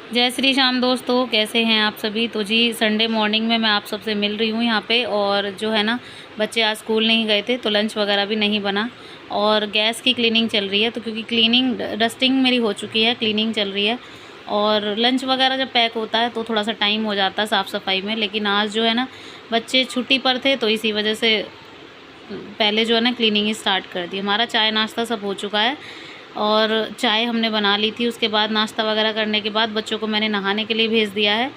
जय श्री श्याम दोस्तों, कैसे हैं आप सभी। तो जी संडे मॉर्निंग में मैं आप सबसे मिल रही हूँ यहाँ पे। और जो है ना, बच्चे आज स्कूल नहीं गए थे तो लंच वगैरह भी नहीं बना और गैस की क्लीनिंग चल रही है। तो क्योंकि क्लीनिंग डस्टिंग मेरी हो चुकी है, क्लीनिंग चल रही है और लंच वगैरह जब पैक होता है तो थोड़ा सा टाइम हो जाता है साफ़ सफाई में। लेकिन आज जो है ना, बच्चे छुट्टी पर थे तो इसी वजह से पहले जो है ना क्लीनिंग ही स्टार्ट कर दी। हमारा चाय नाश्ता सब हो चुका है और चाय हमने बना ली थी। उसके बाद नाश्ता वगैरह करने के बाद बच्चों को मैंने नहाने के लिए भेज दिया है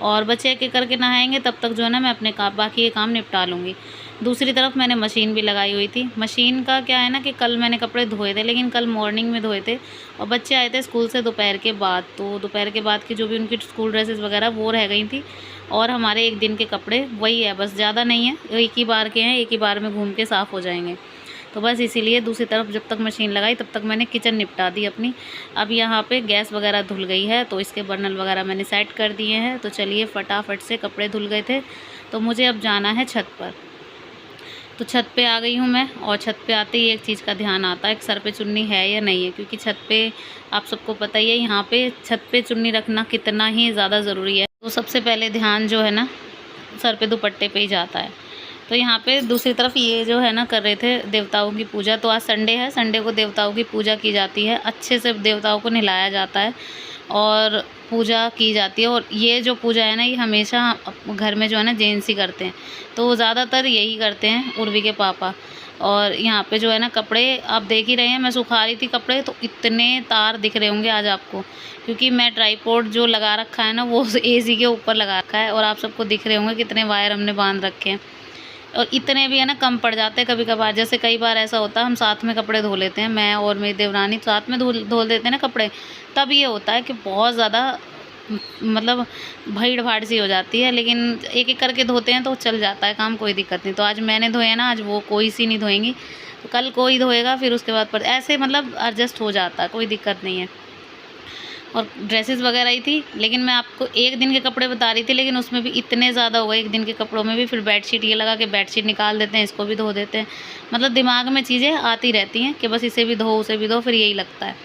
और बच्चे एक एक करके नहाएंगे, तब तक जो है ना मैं अपने बाकी ये काम निपटा लूँगी। दूसरी तरफ मैंने मशीन भी लगाई हुई थी। मशीन का क्या है ना कि कल मैंने कपड़े धोए थे, लेकिन कल मॉर्निंग में धोए थे और बच्चे आए थे स्कूल से दोपहर के बाद, तो दोपहर के बाद की जो भी उनकी स्कूल ड्रेसेस वगैरह वो रह गई थी और हमारे एक दिन के कपड़े वही है, बस ज़्यादा नहीं है, एक ही बार के हैं, एक ही बार में घूम के साफ़ हो जाएंगे। तो बस इसीलिए दूसरी तरफ जब तक मशीन लगाई तब तक मैंने किचन निपटा दी अपनी। अब यहाँ पे गैस वगैरह धुल गई है तो इसके बर्नल वगैरह मैंने सेट कर दिए हैं। तो चलिए फटाफट से, कपड़े धुल गए थे तो मुझे अब जाना है छत पर। तो छत पे आ गई हूँ मैं और छत पे आते ही एक चीज़ का ध्यान आता है कि सर पे चुन्नी है या नहीं है, क्योंकि छत पे आप सबको पता ही है यहाँ पे छत पे चुन्नी रखना कितना ही ज़्यादा ज़रूरी है। तो सबसे पहले ध्यान जो है ना सर पे दुपट्टे पे ही जाता है। तो यहाँ पे दूसरी तरफ ये जो है ना कर रहे थे देवताओं की पूजा। तो आज संडे है, संडे को देवताओं की पूजा की जाती है, अच्छे से देवताओं को नहलाया जाता है और पूजा की जाती है। और ये जो पूजा है ना, ये हमेशा घर में जो है ना जेंट्स ही करते हैं, तो ज़्यादातर यही करते हैं, उर्वी के पापा। और यहाँ पे जो है ना कपड़े आप देख ही रहे हैं, मैं सुखा रही थी कपड़े तो इतने तार दिख रहे होंगे आज आपको, क्योंकि मैं ट्राईपोड जो लगा रखा है ना वो एसी के ऊपर लगा रखा है और आप सबको दिख रहे होंगे कितने वायर हमने बांध रखे हैं। और इतने भी है ना कम पड़ जाते हैं कभी कभार। जैसे कई बार ऐसा होता है हम साथ में कपड़े धो लेते हैं, मैं और मेरी देवरानी साथ में धो देते हैं ना कपड़े, तब ये होता है कि बहुत ज़्यादा मतलब भीड़ भाड़ सी हो जाती है। लेकिन एक एक करके धोते हैं तो चल जाता है काम, कोई दिक्कत नहीं। तो आज मैंने धोए ना, आज वो कोई सी नहीं धोएंगी, तो कल कोई धोएगा, फिर उसके बाद पर ऐसे मतलब एडजस्ट हो जाता है, कोई दिक्कत नहीं है। और ड्रेसेस वगैरह ही थी, लेकिन मैं आपको एक दिन के कपड़े बता रही थी, लेकिन उसमें भी इतने ज़्यादा हो गए एक दिन के कपड़ों में भी। फिर बेडशीट ये लगा के बेडशीट निकाल देते हैं, इसको भी धो देते हैं, मतलब दिमाग में चीज़ें आती रहती हैं कि बस इसे भी धो उसे भी धो, फिर यही लगता है।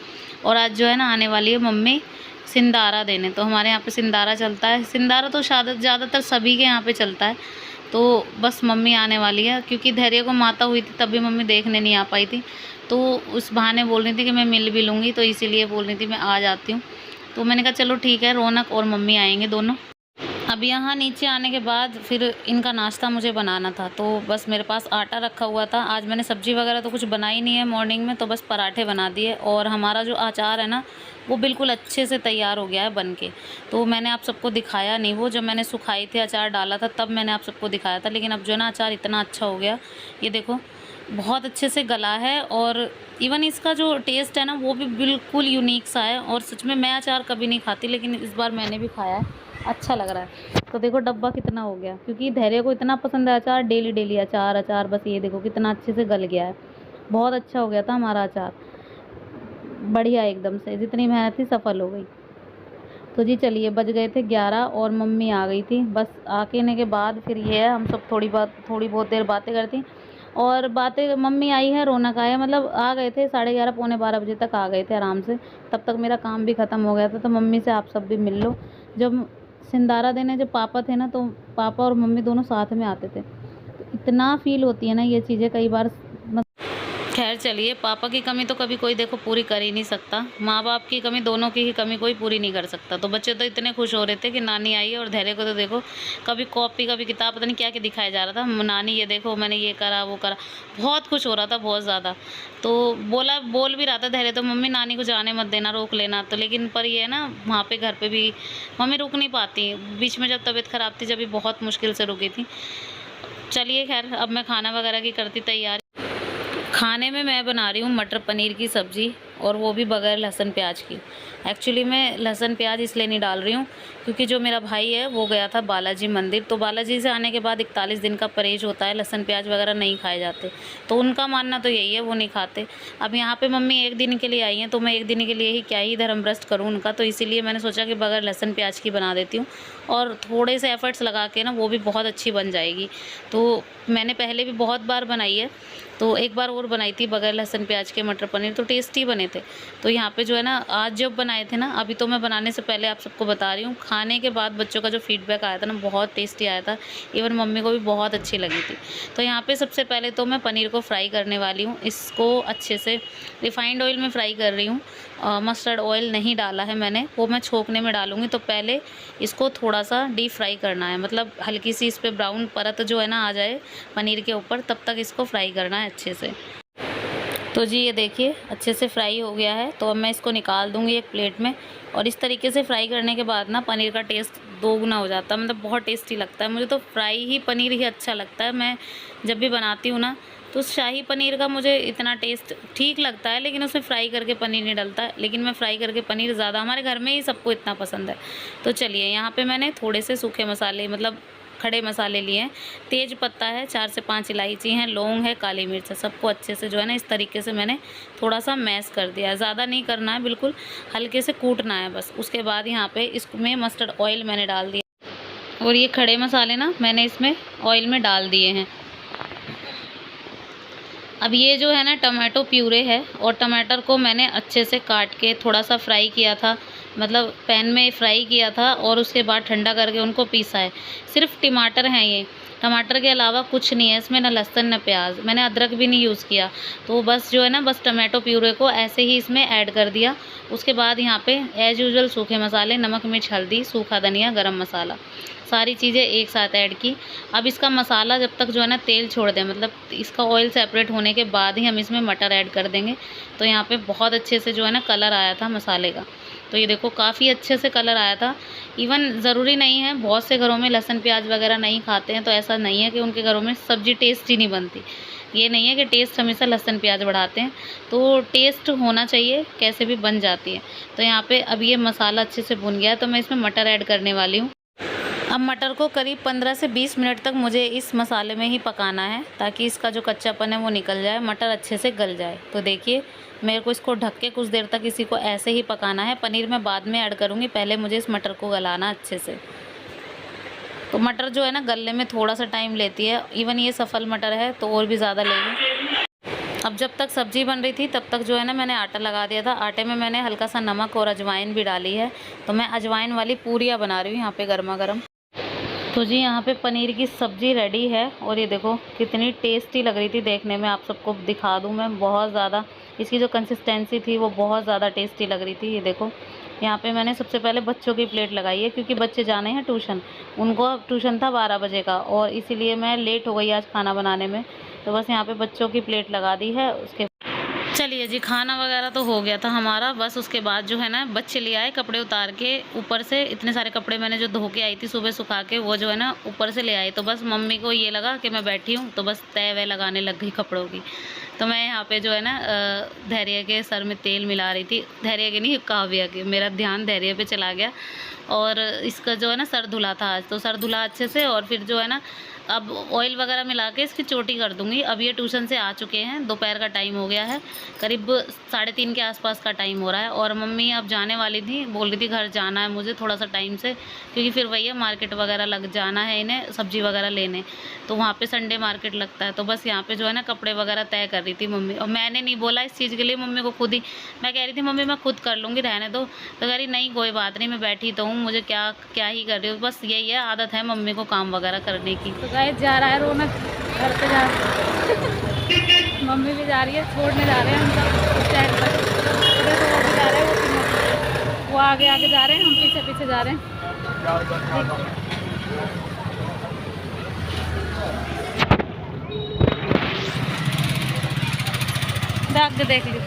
और आज जो है ना आने वाली है मम्मी सिंदारा देने। तो हमारे यहाँ पे सिंदारा चलता है, सिंदारा तो ज़्यादातर सभी के यहाँ पे चलता है। तो बस मम्मी आने वाली है, क्योंकि धैर्य को माता हुई थी तब भी मम्मी देखने नहीं आ पाई थी, तो उस बहाने बोल रही थी कि मैं मिल भी लूँगी, तो इसीलिए बोल रही थी मैं आ जाती हूँ। तो मैंने कहा चलो ठीक है, रौनक और मम्मी आएंगे दोनों। अब यहाँ नीचे आने के बाद फिर इनका नाश्ता मुझे बनाना था, तो बस मेरे पास आटा रखा हुआ था। आज मैंने सब्ज़ी वगैरह तो कुछ बनाई नहीं है मॉर्निंग में, तो बस पराठे बना दिए। और हमारा जो अचार है ना वो बिल्कुल अच्छे से तैयार हो गया है बन के। तो मैंने आप सबको दिखाया नहीं, वो जब मैंने सुखाई थी अचार डाला था तब मैंने आप सबको दिखाया था। लेकिन अब जो है ना अचार इतना अच्छा हो गया, ये देखो बहुत अच्छे से गला है और इवन इसका जो टेस्ट है ना वो भी बिल्कुल यूनिक सा है। और सच में मैं अचार कभी नहीं खाती, लेकिन इस बार मैंने भी खाया है, अच्छा लग रहा है। तो देखो डब्बा कितना हो गया, क्योंकि धैर्य को इतना पसंद है अचार, डेली डेली अचार अचार, बस ये देखो कितना अच्छे से गल गया है। बहुत अच्छा हो गया था हमारा अचार, बढ़िया एकदम से, जितनी मेहनत थी सफल हो गई। तो जी चलिए बज गए थे 11 और मम्मी आ गई थी। बस आने के बाद फिर ये है, हम सब थोड़ी बहुत देर बातें करती और बातें, मम्मी आई है, रौनक आया, मतलब आ गए थे 11:30 पौने 12 बजे तक आ गए थे आराम से। तब तक मेरा काम भी ख़त्म हो गया था। तो मम्मी से आप सब भी मिल लो। जब सिंदारा देने जब पापा थे ना, तो पापा और मम्मी दोनों साथ में आते थे, तो इतना फील होती है ना ये चीज़ें कई बार। खैर चलिए, पापा की कमी तो कभी कोई देखो पूरी कर ही नहीं सकता, माँ बाप की कमी, दोनों की ही कमी कोई पूरी नहीं कर सकता। तो बच्चे तो इतने खुश हो रहे थे कि नानी आई है। और धैर्य को तो देखो कभी कॉपी कभी किताब, पता नहीं क्या क्या दिखाया जा रहा था, नानी ये देखो मैंने ये करा वो करा, बहुत खुश हो रहा था बहुत ज़्यादा। तो बोल भी रहा था धैर्य तो, मम्मी नानी को जाने मत देना, रोक लेना। तो लेकिन पर ये है ना, वहाँ पर घर पर भी मम्मी रुक नहीं पाती, बीच में जब तबीयत ख़राब थी जब भी बहुत मुश्किल से रुकी थी। चलिए खैर, अब मैं खाना वगैरह की करती तैयारी। खाने में मैं बना रही हूँ मटर पनीर की सब्ज़ी, और वो भी बगैर लहसुन प्याज की। एक्चुअली मैं लहसुन प्याज इसलिए नहीं डाल रही हूँ क्योंकि जो मेरा भाई है वो गया था बालाजी मंदिर, तो बालाजी से आने के बाद 41 दिन का परहेज होता है, लहसुन प्याज वगैरह नहीं खाए जाते। तो उनका मानना तो यही है, वो नहीं खाते। अब यहाँ पे मम्मी एक दिन के लिए आई हैं, तो मैं एक दिन के लिए ही क्या ही धर्म भ्रष्ट करूँ उनका, तो इसीलिए मैंने सोचा कि बगैर लहसुन प्याज की बना देती हूँ और थोड़े से एफ़र्ट्स लगा के ना वो भी बहुत अच्छी बन जाएगी। तो मैंने पहले भी बहुत बार बनाई है, तो एक बार और बनाई थी बगैर लहसुन प्याज के मटर पनीर, तो टेस्टी बने बने थे। तो यहाँ पे जो है ना आज जब बनाए थे ना, अभी तो मैं बनाने से पहले आप सबको बता रही हूँ, खाने के बाद बच्चों का जो फीडबैक आया था ना बहुत टेस्टी आया था। इवन मम्मी को भी बहुत अच्छी लगी थी। तो यहाँ पे सबसे पहले तो मैं पनीर को फ्राई करने वाली हूँ। इसको अच्छे से रिफाइंड ऑयल में फ्राई कर रही हूँ। मस्टर्ड ऑयल नहीं डाला है मैंने, वो मैं छोंकने में डालूँगी। तो पहले इसको थोड़ा सा डीप फ्राई करना है, मतलब हल्की सी इस पर ब्राउन परत जो है ना आ जाए पनीर के ऊपर, तब तक इसको फ्राई करना है अच्छे से। तो जी ये देखिए अच्छे से फ्राई हो गया है। तो अब मैं इसको निकाल दूँगी एक प्लेट में। और इस तरीके से फ्राई करने के बाद ना पनीर का टेस्ट दोगुना हो जाता है, मतलब बहुत टेस्टी लगता है। मुझे तो फ्राई ही पनीर ही अच्छा लगता है। मैं जब भी बनाती हूँ ना तो शाही पनीर का मुझे इतना टेस्ट ठीक लगता है, लेकिन उसमें फ्राई करके पनीर नहीं डलता। लेकिन मैं फ्राई करके पनीर ज़्यादा, हमारे घर में ही सबको इतना पसंद है। तो चलिए यहाँ पे मैंने थोड़े से सूखे मसाले, मतलब खड़े मसाले लिए हैं। तेज पत्ता है, 4 से 5 इलायची हैं, लौंग है, काली मिर्च है। सबको अच्छे से जो है ना इस तरीके से मैंने थोड़ा सा मैश कर दिया है। ज़्यादा नहीं करना है, बिल्कुल हल्के से कूटना है बस। उसके बाद यहाँ पे इसमें मस्टर्ड ऑयल मैंने डाल दिया और ये खड़े मसाले ना मैंने इसमें ऑयल में डाल दिए हैं। अब ये जो है ना टमाटो प्यूरे है, और टमाटर को मैंने अच्छे से काट के थोड़ा सा फ्राई किया था, मतलब पैन में फ्राई किया था और उसके बाद ठंडा करके उनको पीसा है। सिर्फ टमाटर हैं ये, टमाटर के अलावा कुछ नहीं है इसमें, ना लहसुन ना प्याज, मैंने अदरक भी नहीं यूज़ किया। तो बस जो है ना बस टमाटो प्यूरे को ऐसे ही इसमें ऐड कर दिया। उसके बाद यहाँ पे एज़ यूजुअल सूखे मसाले, नमक मिर्च हल्दी, सूखा धनिया, गरम मसाला, सारी चीज़ें एक साथ ऐड की। अब इसका मसाला जब तक जो है ना तेल छोड़ दे, मतलब इसका ऑयल सेपरेट होने के बाद ही हम इसमें मटर ऐड कर देंगे। तो यहाँ पे बहुत अच्छे से जो है ना कलर आया था मसाले का। तो ये देखो काफ़ी अच्छे से कलर आया था। इवन ज़रूरी नहीं है, बहुत से घरों में लहसुन प्याज वगैरह नहीं खाते हैं, तो ऐसा नहीं है कि उनके घरों में सब्ज़ी टेस्ट ही नहीं बनती। ये नहीं है कि टेस्ट हमेशा लहसुन प्याज बढ़ाते हैं, तो टेस्ट होना चाहिए, कैसे भी बन जाती है। तो यहाँ पे अब ये मसाला अच्छे से भुन गया, तो मैं इसमें मटर ऐड करने वाली हूँ। अब मटर को करीब 15 से 20 मिनट तक मुझे इस मसाले में ही पकाना है, ताकि इसका जो कच्चापन है वो निकल जाए, मटर अच्छे से गल जाए। तो देखिए मेरे को इसको ढक के कुछ देर तक इसी को ऐसे ही पकाना है। पनीर मैं बाद में ऐड करूँगी, पहले मुझे इस मटर को गलाना अच्छे से। तो मटर जो है ना गलने में थोड़ा सा टाइम लेती है। इवन ये सफल मटर है तो और भी ज़्यादा लेगी। अब जब तक सब्ज़ी बन रही थी तब तक जो है ना मैंने आटा लगा दिया था। आटे में मैंने हल्का सा नमक और अजवाइन भी डाली है। तो मैं अजवाइन वाली पूरियाँ बना रही हूँ यहाँ पे गर्मा गर्म। तो जी यहाँ पे पनीर की सब्ज़ी रेडी है, और ये देखो कितनी टेस्टी लग रही थी देखने में। आप सबको दिखा दूँ मैं, बहुत ज़्यादा इसकी जो कंसिस्टेंसी थी वो बहुत ज़्यादा टेस्टी लग रही थी। ये देखो यहाँ पे मैंने सबसे पहले बच्चों की प्लेट लगाई है, क्योंकि बच्चे जाने हैं ट्यूशन। उनको ट्यूशन था 12 बजे का, और इसीलिए मैं लेट हो गई आज खाना बनाने में। तो बस यहाँ पे बच्चों की प्लेट लगा दी है। उसके चलिए जी खाना वगैरह तो हो गया था हमारा। बस उसके बाद जो है ना बच्चे ले आए कपड़े उतार के ऊपर से। इतने सारे कपड़े मैंने जो धो के आई थी सुबह सुखा के, वो जो है ना ऊपर से ले आई। तो बस मम्मी को ये लगा कि मैं बैठी हूँ, तो बस तय वह लगाने लग गई कपड़ों की। तो मैं यहाँ पे जो है ना धैर्य के सर में तेल मिला रही थी। धैर्य के नहीं, काव्या के। मेरा ध्यान धैर्य पे चला गया, और इसका जो है ना सर धुला था आज। तो सर धुला अच्छे से, और फिर जो है ना अब ऑयल वगैरह मिला के इसकी चोटी कर दूंगी। अब ये ट्यूशन से आ चुके हैं, दोपहर का टाइम हो गया है, करीब 3:30 के आसपास का टाइम हो रहा है। और मम्मी अब जाने वाली थी, बोल रही थी घर जाना है मुझे थोड़ा सा टाइम से, क्योंकि फिर वही है मार्केट वगैरह लग जाना है इन्हें, सब्जी वगैरह लेने। तो वहाँ पे संडे मार्केट लगता है। तो बस यहाँ पे जो है ना कपड़े वगैरह तय कर रही थी मम्मी, और मैंने नहीं बोला इस चीज़ के लिए मम्मी को, खुद ही मैं कह रही थी मम्मी मैं खुद कर लूँगी, रहने दो। तो कह रही नहीं कोई बात नहीं, मैं बैठी तो हूँ, मुझे क्या क्या ही कर रही हूँ। बस यही है, आदत है मम्मी को काम वगैरह करने की। तो गाइस जा रहा है रौनक घर पे, जा मम्मी भी जा रही है, छोड़ने जा रहे हैं हम सब स्टैंड पर। देखो वो भी जा रहे हैं, वो आगे आगे जा रहे हैं, हम पीछे पीछे जा रहे हैं। बैग देख ली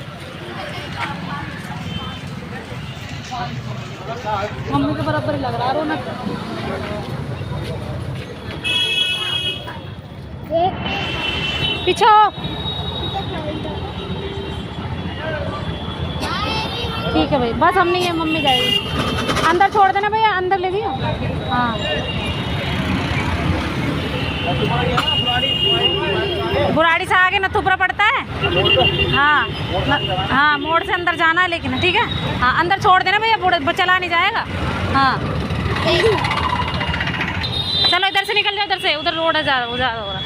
मम्मी के बराबर ही लग रहा है रौनक। पीछे ठीक है भाई, बस हम नहीं है, मम्मी जाएगी। अंदर छोड़ देना भैया, अंदर ले लियो। हाँ बुराड़ी से आगे नथुपुरा पड़ता है। हाँ हाँ मोड़ से अंदर जाना है लेकिन, ठीक है। हाँ अंदर छोड़ देना भैया, चला नहीं जाएगा। हाँ चलो इधर से निकल जाओ, इधर से, उधर रोड है, जा रहा